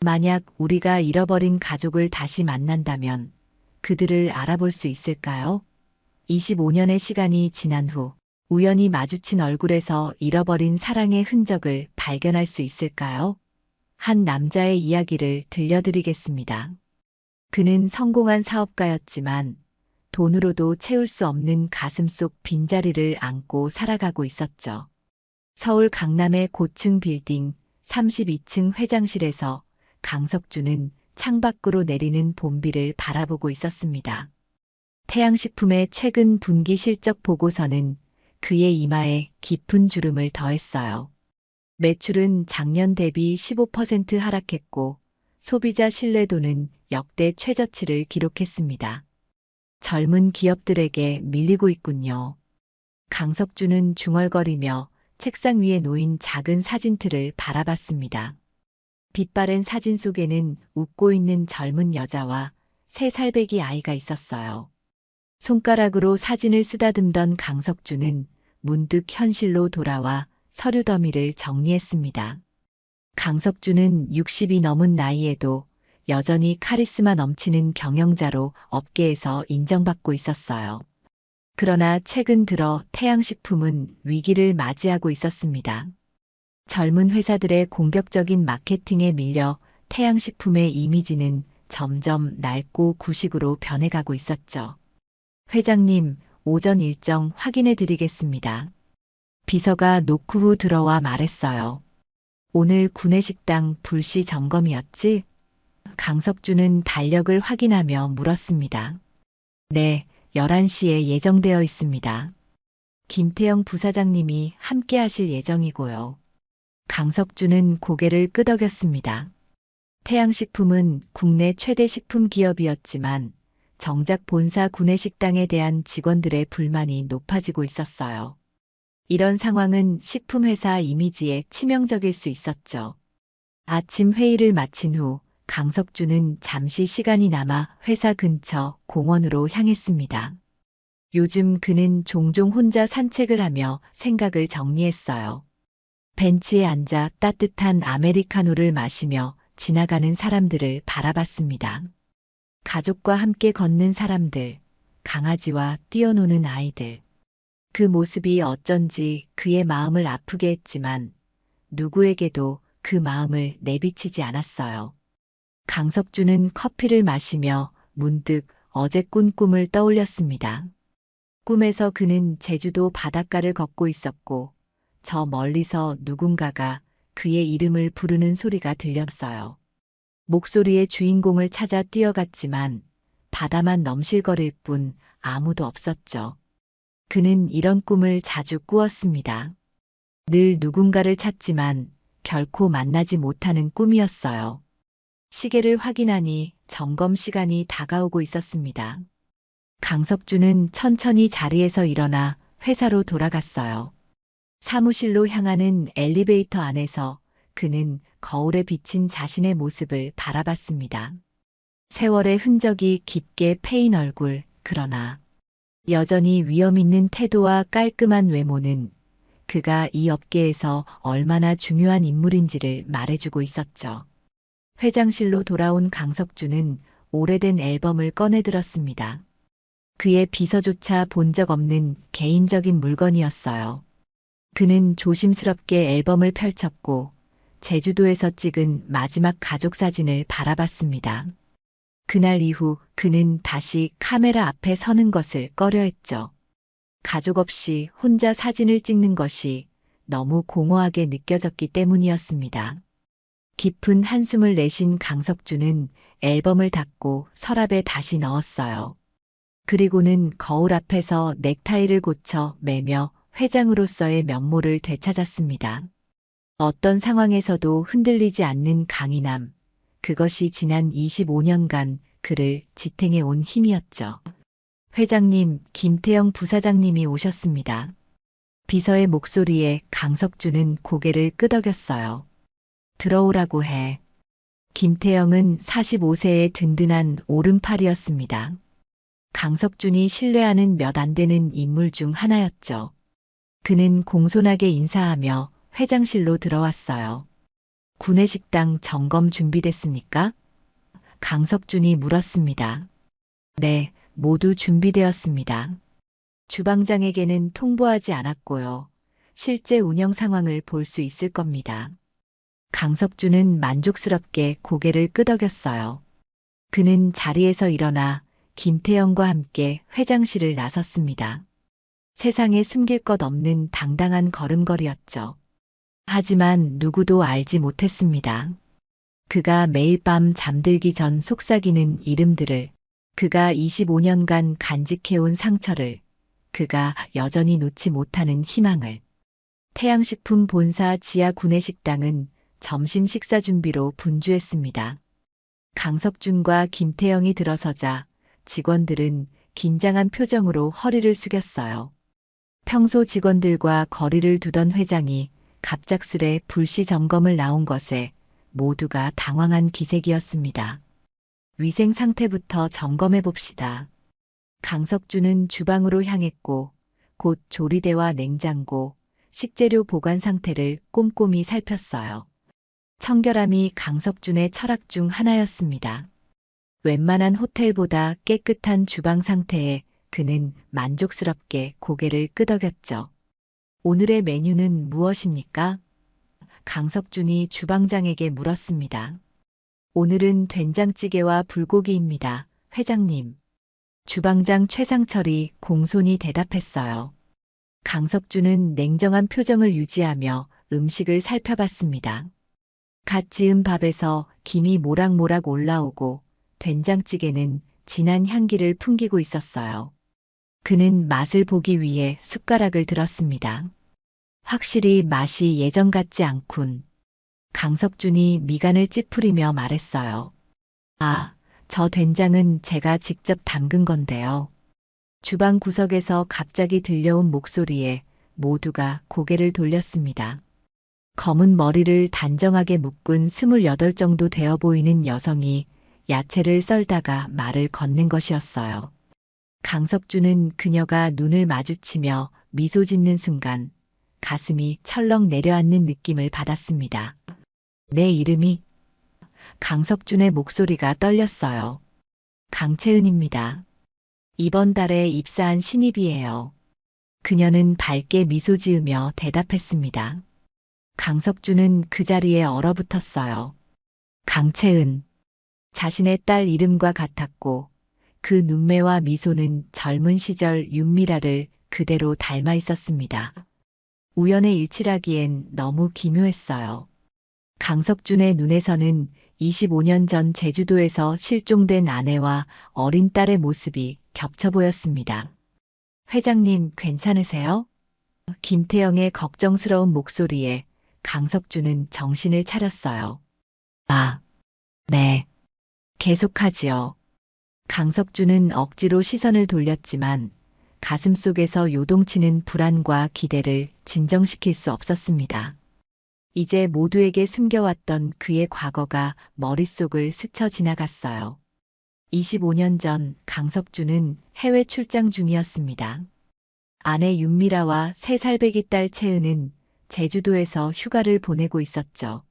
만약 우리가 잃어버린 가족을 다시 만난다면 그들을 알아볼 수 있을까요? 25년의 시간이 지난 후 우연히 마주친 얼굴에서 잃어버린 사랑의 흔적을 발견할 수 있을까요? 한 남자의 이야기를 들려드리겠습니다. 그는 성공한 사업가였지만 돈으로도 채울 수 없는 가슴속 빈자리를 안고 살아가고 있었죠. 서울 강남의 고층 빌딩 32층 회장실에서 강석주는 창밖으로 내리는 봄비를 바라보고 있었습니다. 태양식품의 최근 분기 실적 보고서는 그의 이마에 깊은 주름을 더했어요. 매출은 작년 대비 15% 하락했고 소비자 신뢰도는 역대 최저치를 기록했습니다. 젊은 기업들에게 밀리고 있군요. 강석주는 중얼거리며 책상 위에 놓인 작은 사진틀을 바라봤습니다. 빛바랜 사진 속에는 웃고 있는 젊은 여자와 3살배기 아이가 있었어요. 손가락으로 사진을 쓰다듬던 강석주는 문득 현실로 돌아와 서류 더미를 정리했습니다. 강석주는 60이 넘은 나이에도 여전히 카리스마 넘치는 경영자로 업계에서 인정받고 있었어요. 그러나 최근 들어 태양식품은 위기를 맞이하고 있었습니다. 젊은 회사들의 공격적인 마케팅에 밀려 태양식품의 이미지는 점점 낡고 구식으로 변해가고 있었죠. 회장님, 오전 일정 확인해 드리겠습니다. 비서가 노크 후 들어와 말했어요. 오늘 구내식당 불시 점검이었지? 강석주는 달력을 확인하며 물었습니다. 네, 11시에 예정되어 있습니다. 김태영 부사장님이 함께 하실 예정이고요. 강석주는 고개를 끄덕였습니다. 태양식품은 국내 최대 식품 기업이었지만 정작 본사 구내식당에 대한 직원들의 불만이 높아지고 있었어요. 이런 상황은 식품회사 이미지에 치명적일 수 있었죠. 아침 회의를 마친 후 강석주는 잠시 시간이 남아 회사 근처 공원으로 향했습니다. 요즘 그는 종종 혼자 산책을 하며 생각을 정리했어요. 벤치에 앉아 따뜻한 아메리카노를 마시며 지나가는 사람들을 바라봤습니다. 가족과 함께 걷는 사람들, 강아지와 뛰어노는 아이들. 그 모습이 어쩐지 그의 마음을 아프게 했지만 누구에게도 그 마음을 내비치지 않았어요. 강석주는 커피를 마시며 문득 어제 꾼 꿈을 떠올렸습니다. 꿈에서 그는 제주도 바닷가를 걷고 있었고 저 멀리서 누군가가 그의 이름을 부르는 소리가 들렸어요. 목소리의 주인공을 찾아 뛰어갔지만 바다만 넘실거릴 뿐 아무도 없었죠. 그는 이런 꿈을 자주 꾸었습니다. 늘 누군가를 찾지만 결코 만나지 못하는 꿈이었어요. 시계를 확인하니 점검 시간이 다가오고 있었습니다. 강석주는 천천히 자리에서 일어나 회사로 돌아갔어요. 사무실로 향하는 엘리베이터 안에서 그는 거울에 비친 자신의 모습을 바라봤습니다. 세월의 흔적이 깊게 패인 얼굴, 그러나 여전히 위험 있는 태도와 깔끔한 외모는 그가 이 업계에서 얼마나 중요한 인물인지를 말해주고 있었죠. 회장실로 돌아온 강석주는 오래된 앨범을 꺼내들었습니다. 그의 비서조차 본 적 없는 개인적인 물건이었어요. 그는 조심스럽게 앨범을 펼쳤고 제주도에서 찍은 마지막 가족 사진을 바라봤습니다. 그날 이후 그는 다시 카메라 앞에 서는 것을 꺼려했죠. 가족 없이 혼자 사진을 찍는 것이 너무 공허하게 느껴졌기 때문이었습니다. 깊은 한숨을 내쉰 강석주는 앨범을 닫고 서랍에 다시 넣었어요. 그리고는 거울 앞에서 넥타이를 고쳐 매며 회장으로서의 면모를 되찾았습니다. 어떤 상황에서도 흔들리지 않는 강인함, 그것이 지난 25년간 그를 지탱해 온 힘이었죠. 회장님, 김태영 부사장님이 오셨습니다. 비서의 목소리에 강석주는 고개를 끄덕였어요. 들어오라고 해. 김태영은 45세의 든든한 오른팔이었습니다. 강석준이 신뢰하는 몇 안 되는 인물 중 하나였죠. 그는 공손하게 인사하며 회장실로 들어왔어요. 구내식당 점검 준비됐습니까? 강석준이 물었습니다. 네, 모두 준비되었습니다. 주방장에게는 통보하지 않았고요. 실제 운영 상황을 볼 수 있을 겁니다. 강석준은 만족스럽게 고개를 끄덕였어요. 그는 자리에서 일어나 김태영과 함께 회장실을 나섰습니다. 세상에 숨길 것 없는 당당한 걸음걸이였죠. 하지만 누구도 알지 못했습니다. 그가 매일 밤 잠들기 전 속삭이는 이름들을, 그가 25년간 간직해온 상처를, 그가 여전히 놓지 못하는 희망을. 태양식품 본사 지하 구내식당은 점심 식사 준비로 분주했습니다. 강석준과 김태영이 들어서자 직원들은 긴장한 표정으로 허리를 숙였어요. 평소 직원들과 거리를 두던 회장이 갑작스레 불시 점검을 나온 것에 모두가 당황한 기색이었습니다. 위생 상태부터 점검해 봅시다. 강석준은 주방으로 향했고 곧 조리대와 냉장고, 식재료 보관 상태를 꼼꼼히 살폈어요. 청결함이 강석준의 철학 중 하나였습니다. 웬만한 호텔보다 깨끗한 주방 상태에 그는 만족스럽게 고개를 끄덕였죠. 오늘의 메뉴는 무엇입니까? 강석준이 주방장에게 물었습니다. 오늘은 된장찌개와 불고기입니다, 회장님. 주방장 최상철이 공손히 대답했어요. 강석준은 냉정한 표정을 유지하며 음식을 살펴봤습니다. 갓 지은 밥에서 김이 모락모락 올라오고 된장찌개는 진한 향기를 풍기고 있었어요. 그는 맛을 보기 위해 숟가락을 들었습니다. 확실히 맛이 예전 같지 않군. 강석준이 미간을 찌푸리며 말했어요. 아, 저 된장은 제가 직접 담근 건데요. 주방 구석에서 갑자기 들려온 목소리에 모두가 고개를 돌렸습니다. 검은 머리를 단정하게 묶은 28 정도 되어 보이는 여성이 야채를 썰다가 말을 건넨 것이었어요. 강석준은 그녀가 눈을 마주치며 미소 짓는 순간 가슴이 철렁 내려앉는 느낌을 받았습니다. 내 이름이? 강석준의 목소리가 떨렸어요. 강채은입니다. 이번 달에 입사한 신입이에요. 그녀는 밝게 미소 지으며 대답했습니다. 강석준은 그 자리에 얼어붙었어요. 강채은. 자신의 딸 이름과 같았고 그 눈매와 미소는 젊은 시절 윤미라를 그대로 닮아 있었습니다. 우연의 일치라기엔 너무 기묘했어요. 강석준의 눈에서는 25년 전 제주도에서 실종된 아내와 어린 딸의 모습이 겹쳐 보였습니다. 회장님 괜찮으세요? 김태영의 걱정스러운 목소리에 강석준은 정신을 차렸어요. 아, 네. 계속하지요. 강석준은 억지로 시선을 돌렸지만 가슴속에서 요동치는 불안과 기대를 진정시킬 수 없었습니다. 이제 모두에게 숨겨왔던 그의 과거가 머릿속을 스쳐 지나갔어요. 25년 전 강석준은 해외 출장 중이었습니다. 아내 윤미라와 3살배기 딸 채은은 제주도에서 휴가를 보내고 있었죠.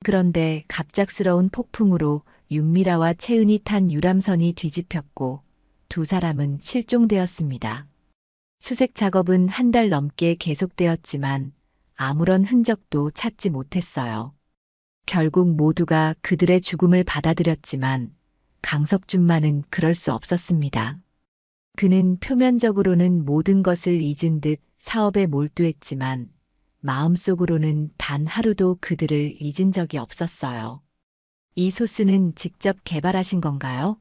그런데 갑작스러운 폭풍으로 윤미라와 채은이 탄 유람선이 뒤집혔고 두 사람은 실종되었습니다. 수색 작업은 한 달 넘게 계속되었지만 아무런 흔적도 찾지 못했어요. 결국 모두가 그들의 죽음을 받아들였지만 강석준만은 그럴 수 없었습니다. 그는 표면적으로는 모든 것을 잊은 듯 사업에 몰두했지만 마음속으로는 단 하루도 그들을 잊은 적이 없었어요. 이 소스는 직접 개발하신 건가요?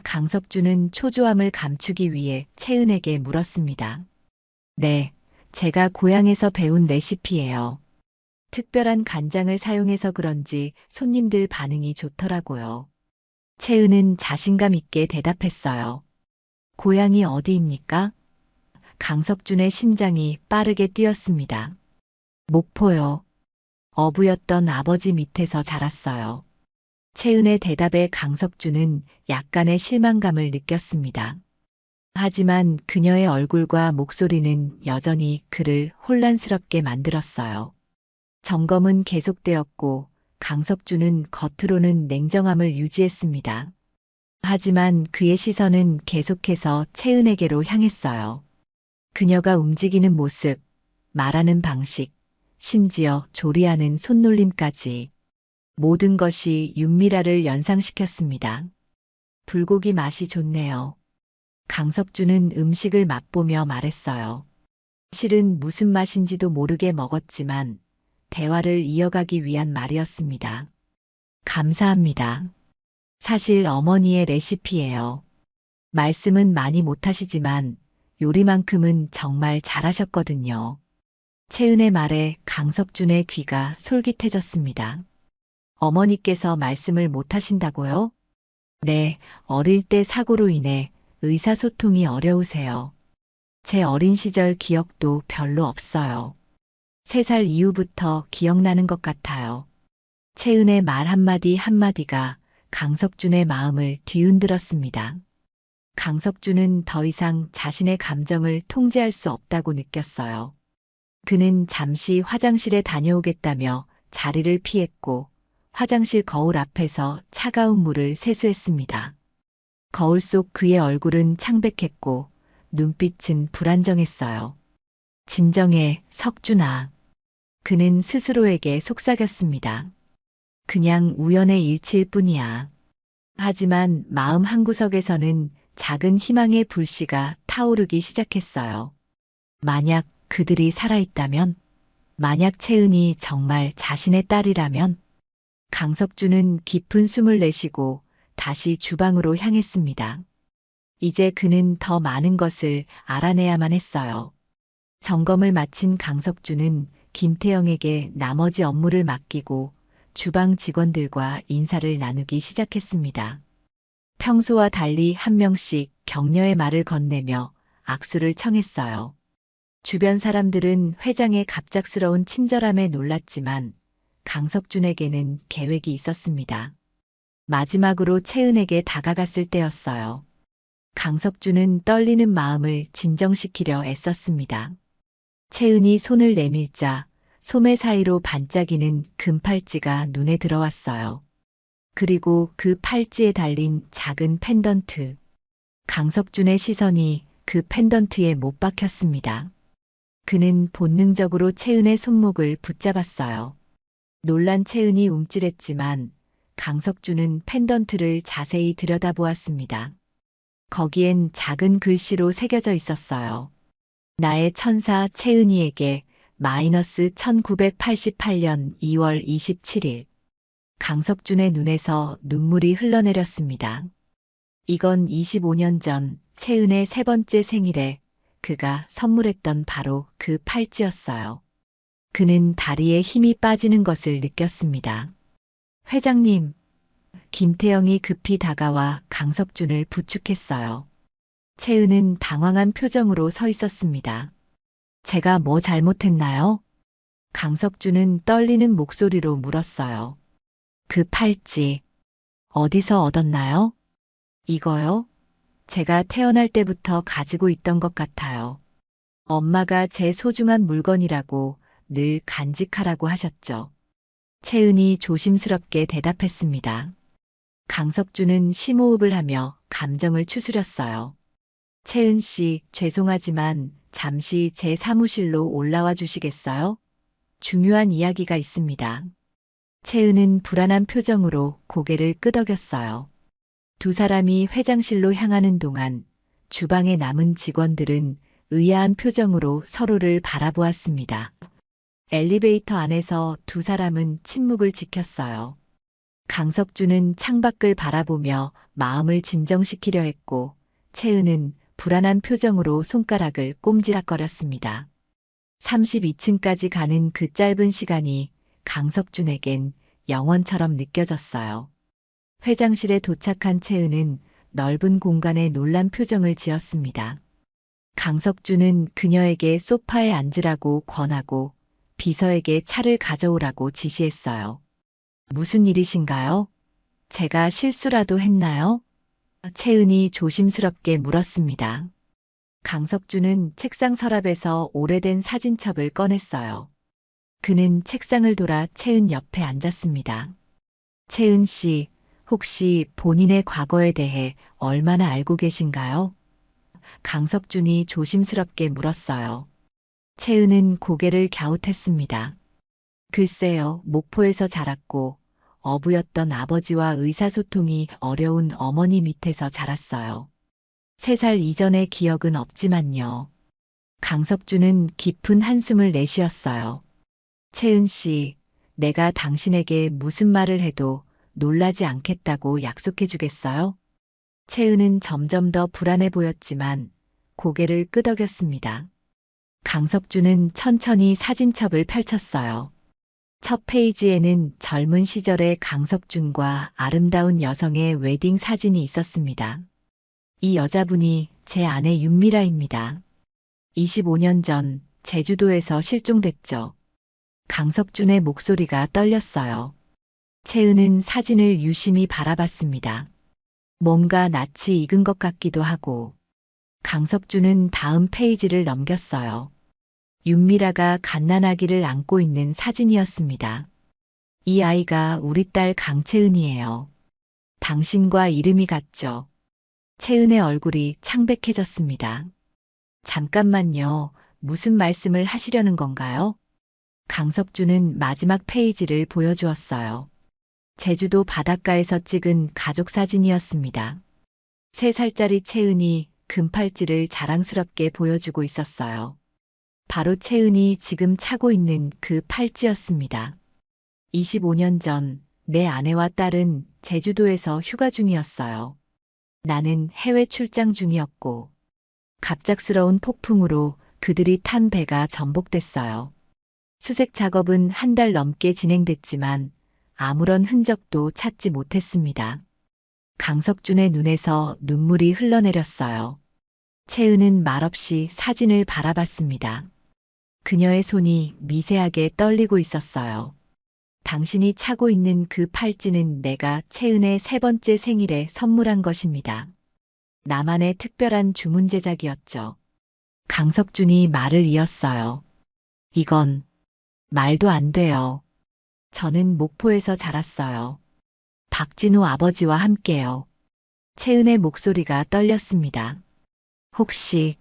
강석준은 초조함을 감추기 위해 채은에게 물었습니다. 네, 제가 고향에서 배운 레시피예요. 특별한 간장을 사용해서 그런지 손님들 반응이 좋더라고요. 채은은 자신감 있게 대답했어요. 고향이 어디입니까? 강석준의 심장이 빠르게 뛰었습니다. 목포요. 어부였던 아버지 밑에서 자랐어요. 채은의 대답에 강석준은 약간의 실망감을 느꼈습니다. 하지만 그녀의 얼굴과 목소리는 여전히 그를 혼란스럽게 만들었어요. 점검은 계속되었고 강석준은 겉으로는 냉정함을 유지했습니다. 하지만 그의 시선은 계속해서 채은에게로 향했어요. 그녀가 움직이는 모습, 말하는 방식, 심지어 조리하는 손놀림까지 모든 것이 윤미라를 연상시켰습니다. 불고기 맛이 좋네요. 강석준은 음식을 맛보며 말했어요. 실은 무슨 맛인지도 모르게 먹었지만 대화를 이어가기 위한 말이었습니다. 감사합니다. 사실 어머니의 레시피예요. 말씀은 많이 못하시지만 요리만큼은 정말 잘하셨거든요. 채은의 말에 강석준의 귀가 솔깃해졌습니다. 어머니께서 말씀을 못하신다고요? 네, 어릴 때 사고로 인해 의사소통이 어려우세요. 제 어린 시절 기억도 별로 없어요. 3살 이후부터 기억나는 것 같아요. 채은의 말 한마디 한마디가 강석준의 마음을 뒤흔들었습니다. 강석준은 더 이상 자신의 감정을 통제할 수 없다고 느꼈어요. 그는 잠시 화장실에 다녀오겠다며 자리를 피했고 화장실 거울 앞에서 차가운 물을 세수했습니다. 거울 속 그의 얼굴은 창백했고 눈빛은 불안정했어요. 진정해, 석준아. 그는 스스로에게 속삭였습니다. 그냥 우연의 일치일 뿐이야. 하지만 마음 한구석에서는 작은 희망의 불씨가 타오르기 시작했어요. 만약 그들이 살아있다면, 만약 채은이 정말 자신의 딸이라면, 강석준은 깊은 숨을 내쉬고 다시 주방으로 향했습니다. 이제 그는 더 많은 것을 알아내야만 했어요. 점검을 마친 강석준은 김태영에게 나머지 업무를 맡기고 주방 직원들과 인사를 나누기 시작했습니다. 평소와 달리 한 명씩 격려의 말을 건네며 악수를 청했어요. 주변 사람들은 회장의 갑작스러운 친절함에 놀랐지만 강석준에게는 계획이 있었습니다. 마지막으로 채은에게 다가갔을 때였어요. 강석준은 떨리는 마음을 진정시키려 애썼습니다. 채은이 손을 내밀자 소매 사이로 반짝이는 금팔찌가 눈에 들어왔어요. 그리고 그 팔찌에 달린 작은 펜던트. 강석준의 시선이 그 펜던트에 못 박혔습니다. 그는 본능적으로 채은의 손목을 붙잡았어요. 놀란 채은이 움찔했지만 강석준은 펜던트를 자세히 들여다보았습니다. 거기엔 작은 글씨로 새겨져 있었어요. 나의 천사 채은이에게 마이너스 1988년 2월 27일. 강석준의 눈에서 눈물이 흘러내렸습니다. 이건 25년 전 채은의 3번째 생일에 그가 선물했던 바로 그 팔찌였어요. 그는 다리에 힘이 빠지는 것을 느꼈습니다. 회장님, 김태영이 급히 다가와 강석준을 부축했어요. 채은은 당황한 표정으로 서 있었습니다. 제가 뭐 잘못했나요? 강석준은 떨리는 목소리로 물었어요. 그 팔찌, 어디서 얻었나요? 이거요? 제가 태어날 때부터 가지고 있던 것 같아요. 엄마가 제 소중한 물건이라고 늘 간직하라고 하셨죠. 채은이 조심스럽게 대답했습니다. 강석준은 심호흡을 하며 감정을 추스렸어요. 채은 씨, 죄송하지만 잠시 제 사무실로 올라와 주시겠어요? 중요한 이야기가 있습니다. 채은은 불안한 표정으로 고개를 끄덕였어요. 두 사람이 회장실로 향하는 동안 주방에 남은 직원들은 의아한 표정으로 서로를 바라보았습니다. 엘리베이터 안에서 두 사람은 침묵을 지켰어요. 강석준은 창밖을 바라보며 마음을 진정시키려 했고 채은은 불안한 표정으로 손가락을 꼼지락거렸습니다. 32층까지 가는 그 짧은 시간이 강석준에겐 영원처럼 느껴졌어요. 회장실에 도착한 채은은 넓은 공간에 놀란 표정을 지었습니다. 강석준은 그녀에게 소파에 앉으라고 권하고 비서에게 차를 가져오라고 지시했어요. 무슨 일이신가요? 제가 실수라도 했나요? 채은이 조심스럽게 물었습니다. 강석준은 책상 서랍에서 오래된 사진첩을 꺼냈어요. 그는 책상을 돌아 채은 옆에 앉았습니다. 채은 씨, 혹시 본인의 과거에 대해 얼마나 알고 계신가요? 강석준이 조심스럽게 물었어요. 채은은 고개를 갸웃했습니다. 글쎄요, 목포에서 자랐고 어부였던 아버지와 의사소통이 어려운 어머니 밑에서 자랐어요. 3살 이전의 기억은 없지만요. 강석준은 깊은 한숨을 내쉬었어요. 채은 씨, 내가 당신에게 무슨 말을 해도 놀라지 않겠다고 약속해 주겠어요? 채은은 점점 더 불안해 보였지만 고개를 끄덕였습니다. 강석준은 천천히 사진첩을 펼쳤어요. 첫 페이지에는 젊은 시절의 강석준과 아름다운 여성의 웨딩 사진이 있었습니다. 이 여자분이 제 아내 윤미라입니다. 25년 전 제주도에서 실종됐죠. 강석준의 목소리가 떨렸어요. 채은은 사진을 유심히 바라봤습니다. 뭔가 낯이 익은 것 같기도 하고. 강석준은 다음 페이지를 넘겼어요. 윤미라가 갓난아기를 안고 있는 사진이었습니다. 이 아이가 우리 딸 강채은이에요. 당신과 이름이 같죠? 채은의 얼굴이 창백해졌습니다. 잠깐만요. 무슨 말씀을 하시려는 건가요? 강석준은 마지막 페이지를 보여주었어요. 제주도 바닷가에서 찍은 가족 사진이었습니다. 3살짜리 채은이 금팔찌를 자랑스럽게 보여주고 있었어요. 바로 채은이 지금 차고 있는 그 팔찌였습니다. 25년 전 내 아내와 딸은 제주도에서 휴가 중이었어요. 나는 해외 출장 중이었고 갑작스러운 폭풍으로 그들이 탄 배가 전복됐어요. 수색 작업은 1달 넘게 진행됐지만 아무런 흔적도 찾지 못했습니다. 강석준의 눈에서 눈물이 흘러내렸어요. 채은은 말없이 사진을 바라봤습니다. 그녀의 손이 미세하게 떨리고 있었어요. 당신이 차고 있는 그 팔찌는 내가 채은의 3번째 생일에 선물한 것입니다. 나만의 특별한 주문 제작이었죠. 강석준이 말을 이었어요. 이건 말도 안 돼요. 저는 목포에서 자랐어요. 박진우 아버지와 함께요. 채은의 목소리가 떨렸습니다. 혹시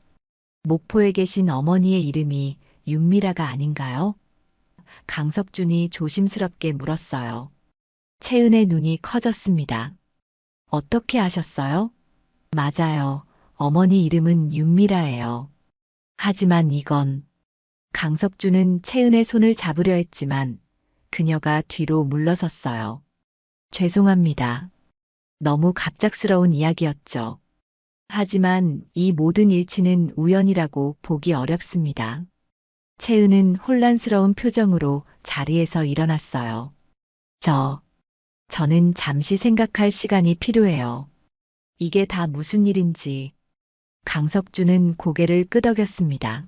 목포에 계신 어머니의 이름이 윤미라가 아닌가요? 강석준이 조심스럽게 물었어요. 채은의 눈이 커졌습니다. 어떻게 아셨어요? 맞아요. 어머니 이름은 윤미라예요. 하지만 이건 강석준은 채은의 손을 잡으려 했지만 그녀가 뒤로 물러섰어요. 죄송합니다. 너무 갑작스러운 이야기였죠. 하지만 이 모든 일치는 우연이라고 보기 어렵습니다. 채은은 혼란스러운 표정으로 자리에서 일어났어요. 저는 잠시 생각할 시간이 필요해요. 이게 다 무슨 일인지. 강석준은 고개를 끄덕였습니다.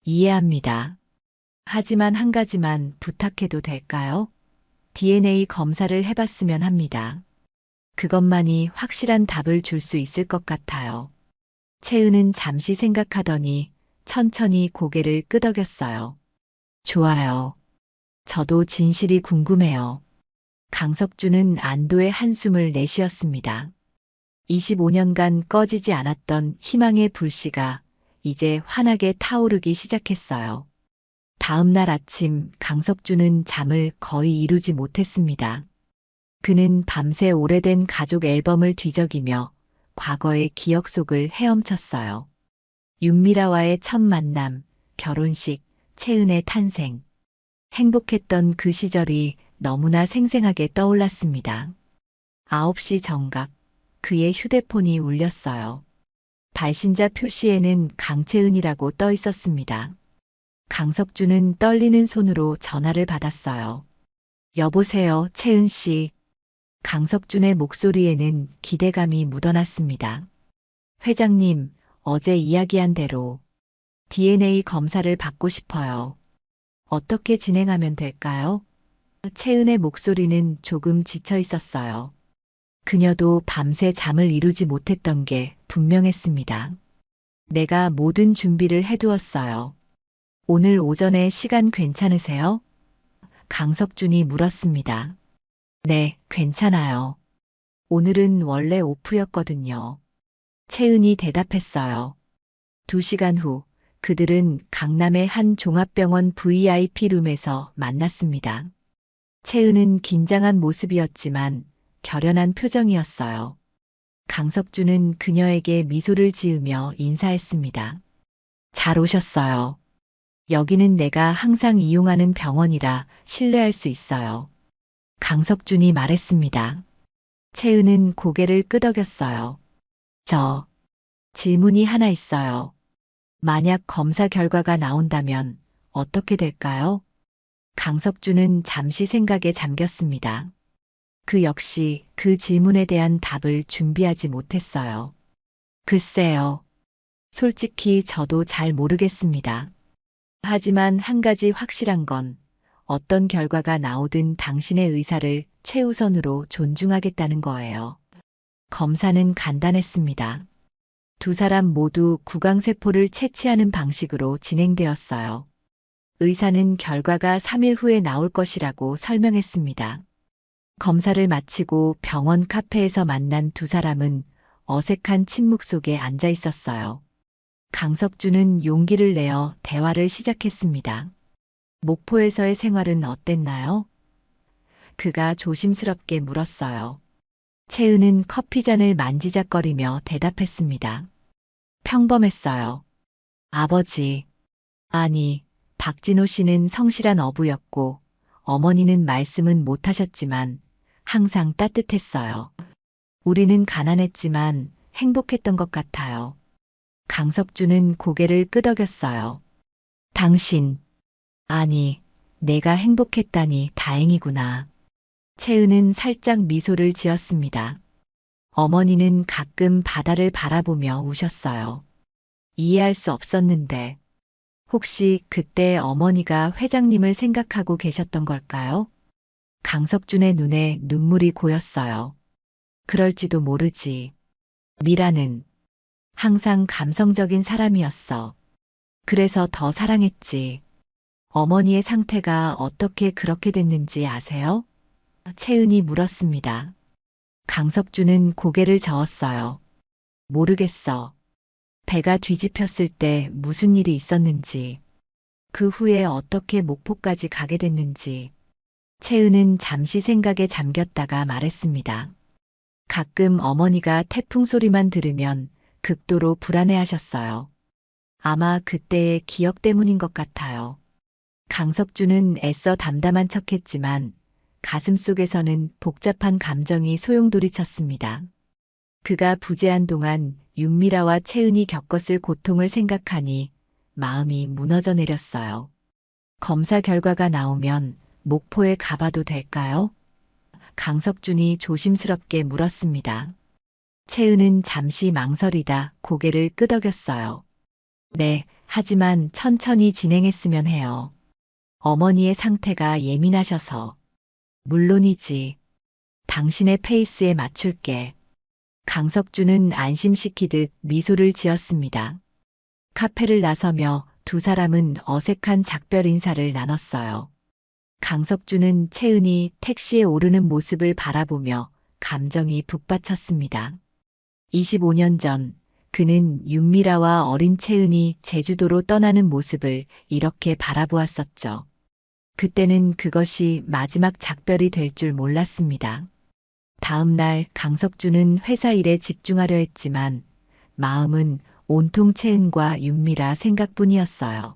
이해합니다. 하지만 한 가지만 부탁해도 될까요? DNA 검사를 해봤으면 합니다. 그것만이 확실한 답을 줄 수 있을 것 같아요. 채은은 잠시 생각하더니 천천히 고개를 끄덕였어요. 좋아요. 저도 진실이 궁금해요. 강석준은 안도의 한숨을 내쉬었습니다. 25년간 꺼지지 않았던 희망의 불씨가 이제 환하게 타오르기 시작했어요. 다음 날 아침 강석준은 잠을 거의 이루지 못했습니다. 그는 밤새 오래된 가족 앨범을 뒤적이며 과거의 기억 속을 헤엄쳤어요. 윤미라와의 첫 만남, 결혼식, 채은의 탄생. 행복했던 그 시절이 너무나 생생하게 떠올랐습니다. 9시 정각, 그의 휴대폰이 울렸어요. 발신자 표시에는 강채은이라고 떠 있었습니다. 강석준은 떨리는 손으로 전화를 받았어요. 여보세요, 채은 씨. 강석준의 목소리에는 기대감이 묻어났습니다. 회장님, 어제 이야기한 대로 DNA 검사를 받고 싶어요. 어떻게 진행하면 될까요? 채은의 목소리는 조금 지쳐 있었어요. 그녀도 밤새 잠을 이루지 못했던 게 분명했습니다. 내가 모든 준비를 해두었어요. 오늘 오전에 시간 괜찮으세요? 강석준이 물었습니다. 네, 괜찮아요. 오늘은 원래 오프였거든요. 채은이 대답했어요. 2시간 후 그들은 강남의 한 종합병원 VIP 룸에서 만났습니다. 채은은 긴장한 모습이었지만 결연한 표정이었어요. 강석준은 그녀에게 미소를 지으며 인사했습니다. 잘 오셨어요. 여기는 내가 항상 이용하는 병원이라 신뢰할 수 있어요. 강석준이 말했습니다. 채은은 고개를 끄덕였어요. 저, 질문이 하나 있어요. 만약 검사 결과가 나온다면 어떻게 될까요? 강석준은 잠시 생각에 잠겼습니다. 그 역시 그 질문에 대한 답을 준비하지 못했어요. 글쎄요. 솔직히 저도 잘 모르겠습니다. 하지만 한 가지 확실한 건 어떤 결과가 나오든 당신의 의사를 최우선으로 존중하겠다는 거예요. 검사는 간단했습니다. 2사람 모두 구강세포를 채취하는 방식으로 진행되었어요. 의사는 결과가 3일 후에 나올 것이라고 설명했습니다. 검사를 마치고 병원 카페에서 만난 2사람은 어색한 침묵 속에 앉아 있었어요. 강석준은 용기를 내어 대화를 시작했습니다. 목포에서의 생활은 어땠나요? 그가 조심스럽게 물었어요. 채은은 커피잔을 만지작거리며 대답했습니다. 평범했어요. 아버지, 아니, 박진호 씨는 성실한 어부였고, 어머니는 말씀은 못하셨지만 항상 따뜻했어요. 우리는 가난했지만 행복했던 것 같아요. 강석준은 고개를 끄덕였어요. 당신, 아니, 내가 행복했다니 다행이구나. 채은은 살짝 미소를 지었습니다. 어머니는 가끔 바다를 바라보며 우셨어요. 이해할 수 없었는데, 혹시 그때 어머니가 회장님을 생각하고 계셨던 걸까요? 강석준의 눈에 눈물이 고였어요. 그럴지도 모르지. 미라는 항상 감성적인 사람이었어. 그래서 더 사랑했지. 어머니의 상태가 어떻게 그렇게 됐는지 아세요? 채은이 물었습니다. 강석준은 고개를 저었어요. 모르겠어. 배가 뒤집혔을 때 무슨 일이 있었는지, 그 후에 어떻게 목포까지 가게 됐는지. 채은은 잠시 생각에 잠겼다가 말했습니다. 가끔 어머니가 태풍 소리만 들으면 극도로 불안해하셨어요. 아마 그때의 기억 때문인 것 같아요. 강석준은 애써 담담한 척했지만 가슴속에서는 복잡한 감정이 소용돌이쳤습니다. 그가 부재한 동안 윤미라와 채은이 겪었을 고통을 생각하니 마음이 무너져 내렸어요. 검사 결과가 나오면 목포에 가봐도 될까요? 강석준이 조심스럽게 물었습니다. 채은은 잠시 망설이다 고개를 끄덕였어요. 네, 하지만 천천히 진행했으면 해요. 어머니의 상태가 예민하셔서. 물론이지. 당신의 페이스에 맞출게. 강석준은 안심시키듯 미소를 지었습니다. 카페를 나서며 2사람은 어색한 작별 인사를 나눴어요. 강석준은 채은이 택시에 오르는 모습을 바라보며 감정이 북받쳤습니다. 25년 전 그는 윤미라와 어린 채은이 제주도로 떠나는 모습을 이렇게 바라보았었죠. 그때는 그것이 마지막 작별이 될 줄 몰랐습니다. 다음 날 강석준은 회사 일에 집중하려 했지만 마음은 온통 채은과 윤미라 생각뿐이었어요.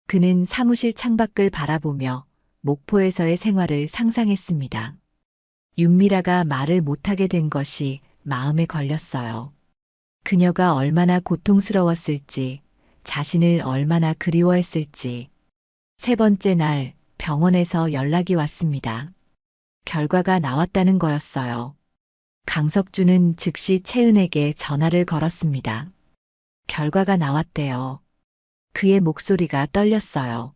그는 사무실 창밖을 바라보며 목포에서의 생활을 상상했습니다. 윤미라가 말을 못하게 된 것이 마음에 걸렸어요. 그녀가 얼마나 고통스러웠을지, 자신을 얼마나 그리워했을지. 3번째 날 병원에서 연락이 왔습니다. 결과가 나왔다는 거였어요. 강석준은 즉시 채은에게 전화를 걸었습니다. 결과가 나왔대요. 그의 목소리가 떨렸어요.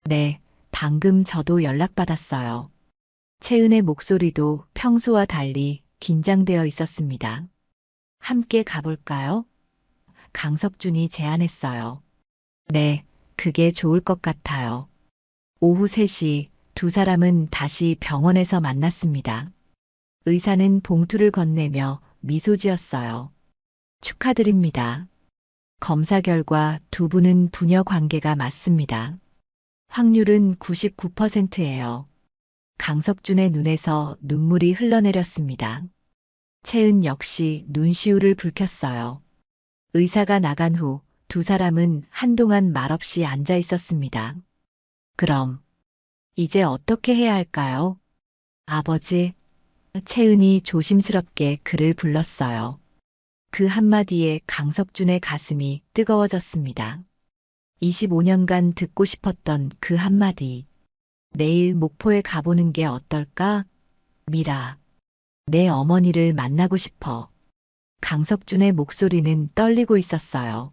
네, 방금 저도 연락받았어요. 채은의 목소리도 평소와 달리 긴장되어 있었습니다. 함께 가볼까요? 강석준이 제안했어요. 네, 그게 좋을 것 같아요. 오후 3시 두 사람은 다시 병원에서 만났습니다. 의사는 봉투를 건네며 미소 지었어요. 축하드립니다. 검사 결과 두 분은 부녀 관계가 맞습니다. 확률은 99%예요. 강석준의 눈에서 눈물이 흘러내렸습니다. 채은 역시 눈시울을 붉혔어요. 의사가 나간 후 두 사람은 한동안 말없이 앉아 있었습니다. 그럼 이제 어떻게 해야 할까요? 아버지, 채은이 조심스럽게 그를 불렀어요. 그 한마디에 강석준의 가슴이 뜨거워졌습니다. 25년간 듣고 싶었던 그 한마디. 내일 목포에 가보는 게 어떨까? 미라, 내 어머니를 만나고 싶어. 강석준의 목소리는 떨리고 있었어요.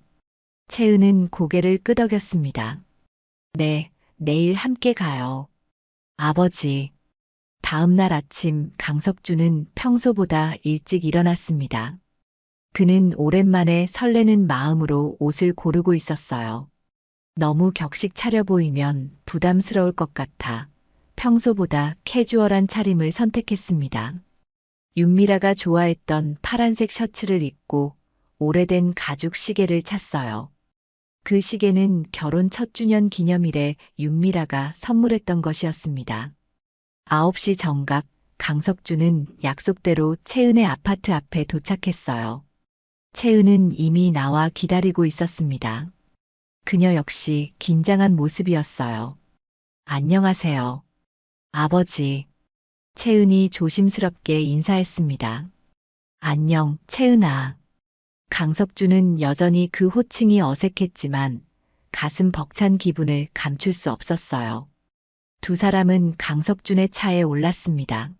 채은은 고개를 끄덕였습니다. 네, 내일 함께 가요. 아버지. 다음 날 아침 강석준은 평소보다 일찍 일어났습니다. 그는 오랜만에 설레는 마음으로 옷을 고르고 있었어요. 너무 격식 차려 보이면 부담스러울 것 같아 평소보다 캐주얼한 차림을 선택했습니다. 윤미라가 좋아했던 파란색 셔츠를 입고 오래된 가죽 시계를 찼어요. 그 시계는 결혼 첫 주년 기념일에 윤미라가 선물했던 것이었습니다. 9시 정각 강석준은 약속대로 채은의 아파트 앞에 도착했어요. 채은은 이미 나와 기다리고 있었습니다. 그녀 역시 긴장한 모습이었어요. 안녕하세요. 아버지. 채은이 조심스럽게 인사했습니다. 안녕, 채은아. 강석준은 여전히 그 호칭이 어색했지만 가슴 벅찬 기분을 감출 수 없었어요. 두 사람은 강석준의 차에 올랐습니다.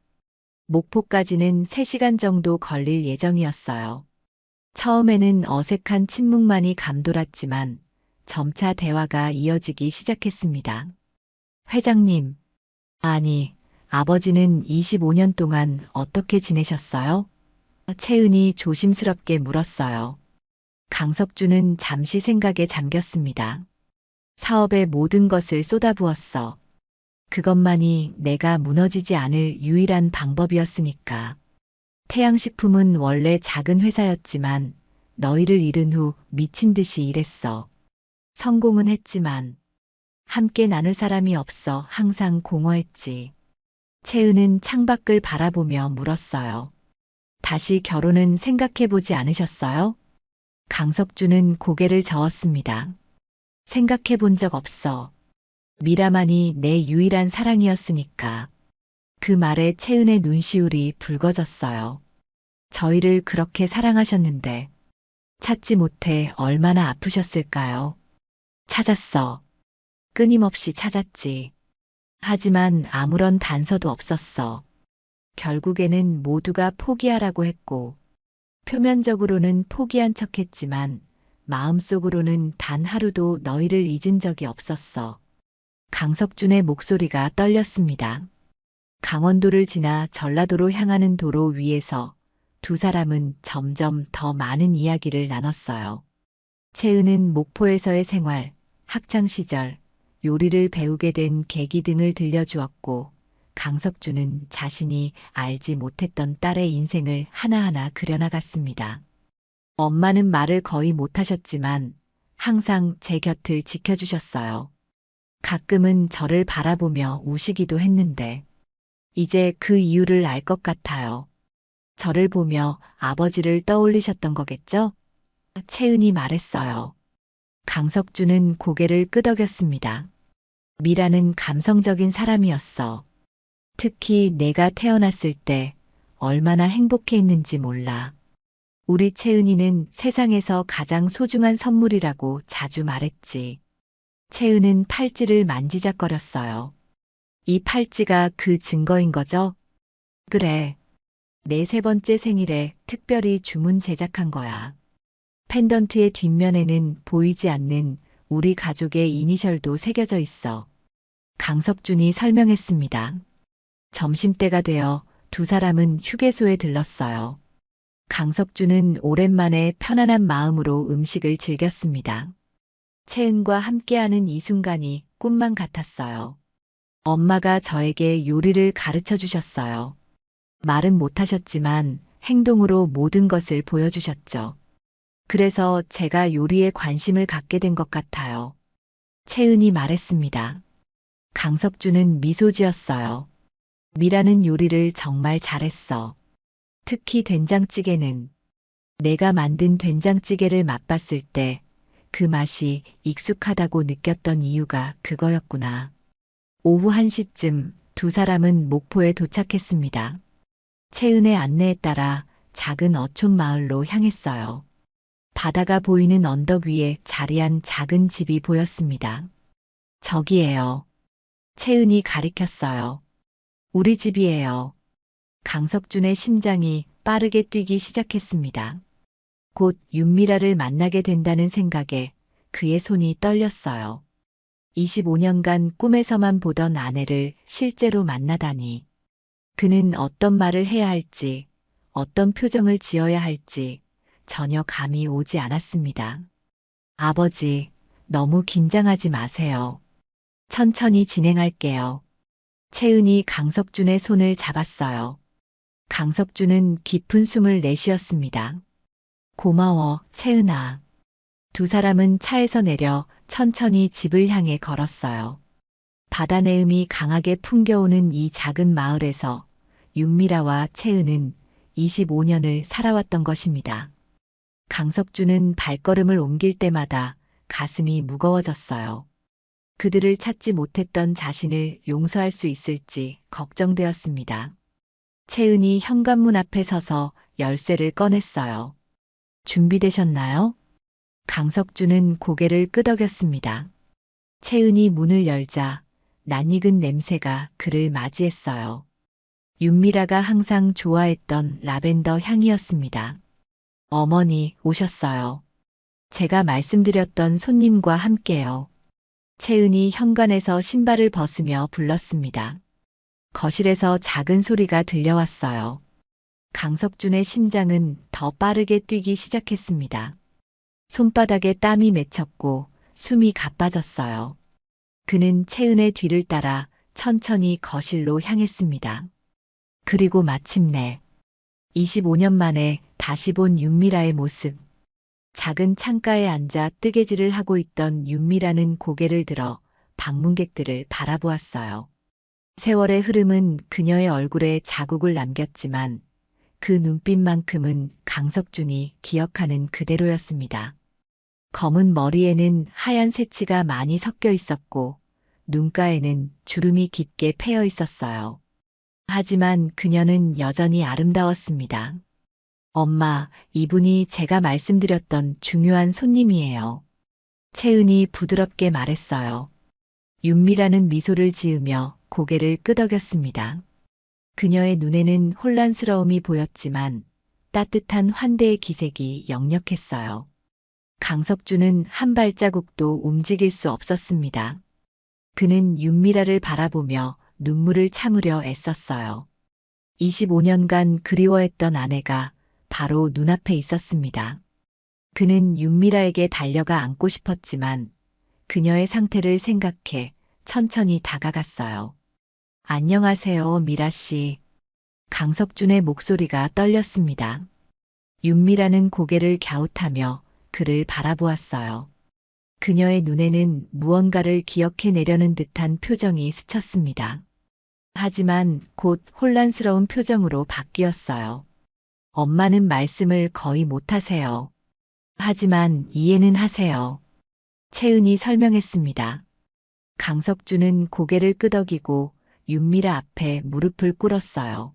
목포까지는 3시간 정도 걸릴 예정이었어요. 처음에는 어색한 침묵만이 감돌았지만 점차 대화가 이어지기 시작했습니다. 회장님, 아니, 아버지는 25년 동안 어떻게 지내셨어요? 채은이 조심스럽게 물었어요. 강석준은 잠시 생각에 잠겼습니다. 사업에 모든 것을 쏟아부었어. 그것만이 내가 무너지지 않을 유일한 방법이었으니까. 태양식품은 원래 작은 회사였지만 너희를 잃은 후 미친 듯이 일했어. 성공은 했지만 함께 나눌 사람이 없어 항상 공허했지. 채은은 창밖을 바라보며 물었어요. 다시 결혼은 생각해보지 않으셨어요? 강석준은 고개를 저었습니다. 생각해본 적 없어. 미라만이 내 유일한 사랑이었으니까. 그 말에 채은의 눈시울이 붉어졌어요. 저희를 그렇게 사랑하셨는데 찾지 못해 얼마나 아프셨을까요? 찾았어. 끊임없이 찾았지. 하지만 아무런 단서도 없었어. 결국에는 모두가 포기하라고 했고, 표면적으로는 포기한 척했지만 마음속으로는 단 하루도 너희를 잊은 적이 없었어. 강석준의 목소리가 떨렸습니다. 강원도를 지나 전라도로 향하는 도로 위에서 두 사람은 점점 더 많은 이야기를 나눴어요. 채은은 목포에서의 생활, 학창시절, 요리를 배우게 된 계기 등을 들려주었고, 강석준은 자신이 알지 못했던 딸의 인생을 하나하나 그려나갔습니다. 엄마는 말을 거의 못하셨지만 항상 제 곁을 지켜주셨어요. 가끔은 저를 바라보며 우시기도 했는데 이제 그 이유를 알 것 같아요. 저를 보며 아버지를 떠올리셨던 거겠죠? 채은이 말했어요. 강석준은 고개를 끄덕였습니다. 미라는 감성적인 사람이었어. 특히 내가 태어났을 때 얼마나 행복해했는지 몰라. 우리 채은이는 세상에서 가장 소중한 선물이라고 자주 말했지. 채은은 팔찌를 만지작거렸어요. 이 팔찌가 그 증거인 거죠? 그래. 내 3번째 생일에 특별히 주문 제작한 거야. 펜던트의 뒷면에는 보이지 않는 우리 가족의 이니셜도 새겨져 있어. 강석준이 설명했습니다. 점심때가 되어 두 사람은 휴게소에 들렀어요. 강석준은 오랜만에 편안한 마음으로 음식을 즐겼습니다. 채은과 함께하는 이 순간이 꿈만 같았어요. 엄마가 저에게 요리를 가르쳐 주셨어요. 말은 못하셨지만 행동으로 모든 것을 보여주셨죠. 그래서 제가 요리에 관심을 갖게 된 것 같아요. 채은이 말했습니다. 강석주는 미소 지었어요. 미라는 요리를 정말 잘했어. 특히 된장찌개는 내가 만든 된장찌개를 맛봤을 때 그 맛이 익숙하다고 느꼈던 이유가 그거였구나. 오후 1시쯤 두 사람은 목포에 도착했습니다. 채은의 안내에 따라 작은 어촌 마을로 향했어요. 바다가 보이는 언덕 위에 자리한 작은 집이 보였습니다. 저기에요. 채은이 가리켰어요. 우리 집이에요. 강석준의 심장이 빠르게 뛰기 시작했습니다. 곧 윤미라를 만나게 된다는 생각에 그의 손이 떨렸어요. 25년간 꿈에서만 보던 아내를 실제로 만나다니. 그는 어떤 말을 해야 할지, 어떤 표정을 지어야 할지 전혀 감이 오지 않았습니다. 아버지, 너무 긴장하지 마세요. 천천히 진행할게요. 채은이 강석준의 손을 잡았어요. 강석준은 깊은 숨을 내쉬었습니다. 고마워, 채은아. 두 사람은 차에서 내려 천천히 집을 향해 걸었어요. 바다 내음이 강하게 풍겨오는 이 작은 마을에서 윤미라와 채은은 25년을 살아왔던 것입니다. 강석준은 발걸음을 옮길 때마다 가슴이 무거워졌어요. 그들을 찾지 못했던 자신을 용서할 수 있을지 걱정되었습니다. 채은이 현관문 앞에 서서 열쇠를 꺼냈어요. 준비되셨나요? 강석준은 고개를 끄덕였습니다. 채은이 문을 열자 낯익은 냄새가 그를 맞이했어요. 윤미라가 항상 좋아했던 라벤더 향이었습니다. 어머니 오셨어요. 제가 말씀드렸던 손님과 함께요. 채은이 현관에서 신발을 벗으며 불렀습니다. 거실에서 작은 소리가 들려왔어요. 강석준의 심장은 더 빠르게 뛰기 시작했습니다. 손바닥에 땀이 맺혔고 숨이 가빠졌어요. 그는 채은의 뒤를 따라 천천히 거실로 향했습니다. 그리고 마침내 25년 만에 다시 본 윤미라의 모습. 작은 창가에 앉아 뜨개질을 하고 있던 윤미라는 고개를 들어 방문객들을 바라보았어요. 세월의 흐름은 그녀의 얼굴에 자국을 남겼지만 그 눈빛만큼은 강석준이 기억하는 그대로였습니다. 검은 머리에는 하얀 새치가 많이 섞여 있었고 눈가에는 주름이 깊게 패여 있었어요. 하지만 그녀는 여전히 아름다웠습니다. 엄마, 이분이 제가 말씀드렸던 중요한 손님이에요. 채은이 부드럽게 말했어요. 윤미라는 미소를 지으며 고개를 끄덕였습니다. 그녀의 눈에는 혼란스러움이 보였지만 따뜻한 환대의 기색이 역력했어요. 강석준은 한 발자국도 움직일 수 없었습니다. 그는 윤미라를 바라보며 눈물을 참으려 애썼어요. 25년간 그리워했던 아내가 바로 눈앞에 있었습니다. 그는 윤미라에게 달려가 안고 싶었지만 그녀의 상태를 생각해 천천히 다가갔어요. 안녕하세요, 미라 씨. 강석준의 목소리가 떨렸습니다. 윤미라는 고개를 갸웃하며 그를 바라보았어요. 그녀의 눈에는 무언가를 기억해내려는 듯한 표정이 스쳤습니다. 하지만 곧 혼란스러운 표정으로 바뀌었어요. 엄마는 말씀을 거의 못하세요. 하지만 이해는 하세요. 채은이 설명했습니다. 강석준은 고개를 끄덕이고 윤미라 앞에 무릎을 꿇었어요.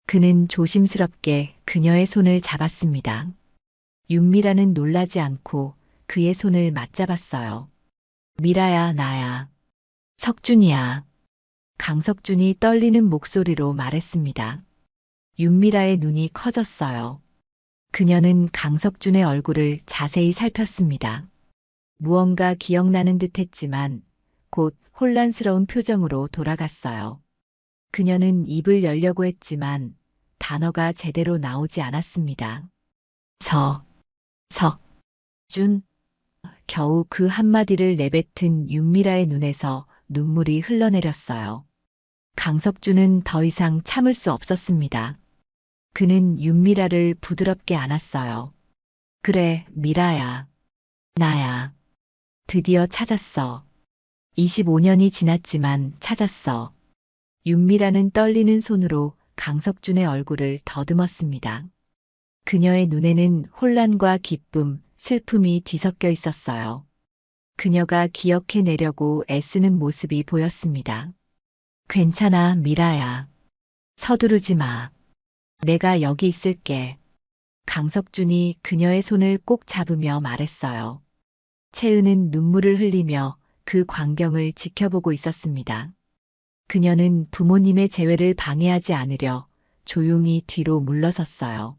그는 조심스럽게 그녀의 손을 잡았습니다. 윤미라는 놀라지 않고 그의 손을 맞잡았어요. 미라야, 나야. 석준이야. 강석준이 떨리는 목소리로 말했습니다. 윤미라의 눈이 커졌어요. 그녀는 강석준의 얼굴을 자세히 살폈습니다. 무언가 기억나는 듯 했지만 곧 혼란스러운 표정으로 돌아갔어요. 그녀는 입을 열려고 했지만 단어가 제대로 나오지 않았습니다. 준. 겨우 그 한마디를 내뱉은 윤미라의 눈에서 눈물이 흘러내렸어요. 강석준은 더 이상 참을 수 없었습니다. 그는 윤미라를 부드럽게 안았어요. 그래, 미라야. 나야. 드디어 찾았어. 25년이 지났지만 찾았어. 윤미라는 떨리는 손으로 강석준의 얼굴을 더듬었습니다. 그녀의 눈에는 혼란과 기쁨, 슬픔이 뒤섞여 있었어요. 그녀가 기억해내려고 애쓰는 모습이 보였습니다. 괜찮아, 미라야. 서두르지 마. 내가 여기 있을게. 강석준이 그녀의 손을 꼭 잡으며 말했어요. 채은은 눈물을 흘리며 그 광경을 지켜보고 있었습니다. 그녀는 부모님의 재회를 방해하지 않으려 조용히 뒤로 물러섰어요.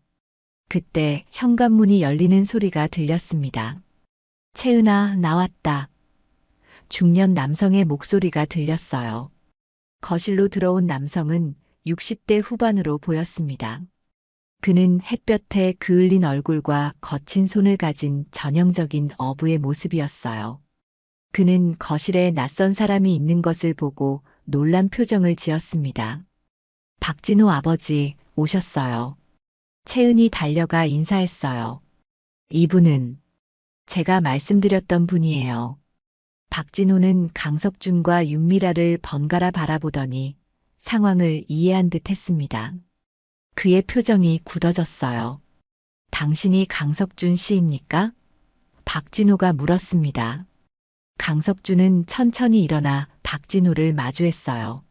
그때 현관문이 열리는 소리가 들렸습니다. 채은아, 나왔다. 중년 남성의 목소리가 들렸어요. 거실로 들어온 남성은 60대 후반으로 보였습니다. 그는 햇볕에 그을린 얼굴과 거친 손을 가진 전형적인 어부의 모습이었어요. 그는 거실에 낯선 사람이 있는 것을 보고 놀란 표정을 지었습니다. 박진호 아버지, 오셨어요. 채은이 달려가 인사했어요. 이분은 제가 말씀드렸던 분이에요. 박진호는 강석준과 윤미라를 번갈아 바라보더니 상황을 이해한 듯 했습니다. 그의 표정이 굳어졌어요. 당신이 강석준 씨입니까? 박진호가 물었습니다. 강석준은 천천히 일어나 박진호를 마주했어요.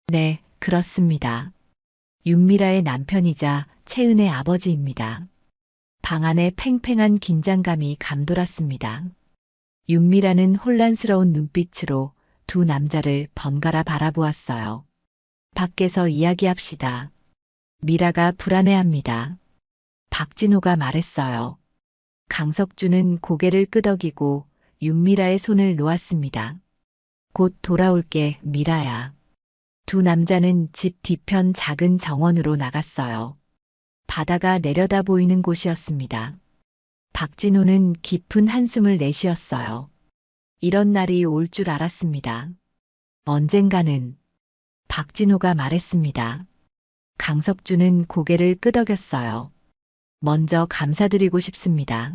네, 그렇습니다. 윤미라의 남편이자 채은의 아버지입니다. 방 안에 팽팽한 긴장감이 감돌았습니다. 윤미라는 혼란스러운 눈빛으로 두 남자를 번갈아 바라보았어요. 밖에서 이야기합시다. 미라가 불안해합니다. 박진호가 말했어요. 강석준은 고개를 끄덕이고 윤미라의 손을 놓았습니다. 곧 돌아올게, 미라야. 두 남자는 집 뒤편 작은 정원으로 나갔어요. 바다가 내려다 보이는 곳이었습니다. 박진호는 깊은 한숨을 내쉬었어요. 이런 날이 올 줄 알았습니다. 언젠가는 박진호가 말했습니다. 강석준은 고개를 끄덕였어요. 먼저 감사드리고 싶습니다.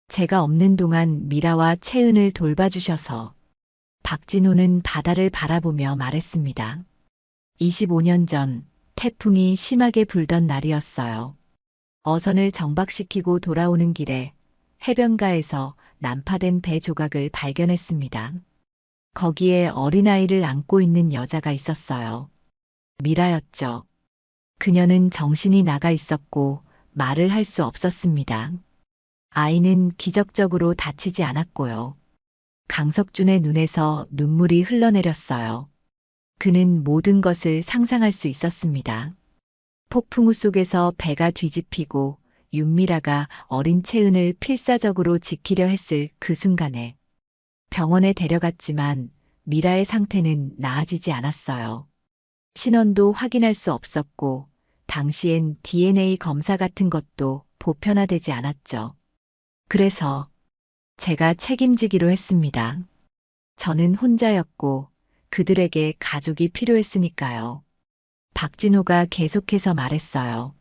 제가 없는 동안 미라와 채은을 돌봐주셔서. 박진호는 바다를 바라보며 말했습니다. 25년 전 태풍이 심하게 불던 날이었어요. 어선을 정박시키고 돌아오는 길에 해변가에서 난파된 배 조각을 발견했습니다. 거기에 어린아이를 안고 있는 여자가 있었어요. 미라였죠. 그녀는 정신이 나가 있었고 말을 할 수 없었습니다. 아이는 기적적으로 다치지 않았고요. 강석준의 눈에서 눈물이 흘러내렸어요. 그는 모든 것을 상상할 수 있었습니다. 폭풍우 속에서 배가 뒤집히고 윤미라가 어린 채은을 필사적으로 지키려 했을 그 순간에 병원에 데려갔지만 미라의 상태는 나아지지 않았어요. 신원도 확인할 수 없었고 당시엔 DNA 검사 같은 것도 보편화되지 않았죠. 그래서 제가 책임지기로 했습니다. 저는 혼자였고 그들에게 가족이 필요했으니까요. 박진호가 계속해서 말했어요.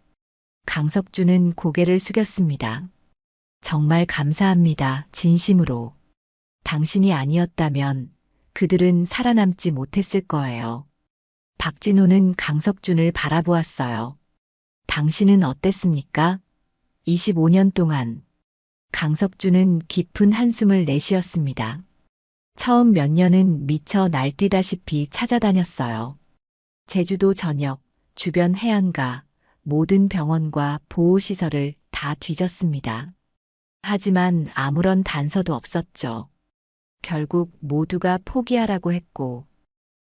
강석준은 고개를 숙였습니다. 정말 감사합니다. 진심으로. 당신이 아니었다면 그들은 살아남지 못했을 거예요. 박진호는 강석준을 바라보았어요. 당신은 어땠습니까? 25년 동안. 강석준은 깊은 한숨을 내쉬었습니다. 처음 몇 년은 미쳐 날뛰다시피 찾아다녔어요. 제주도 전역, 주변 해안가, 모든 병원과 보호시설을 다 뒤졌습니다. 하지만 아무런 단서도 없었죠. 결국 모두가 포기하라고 했고,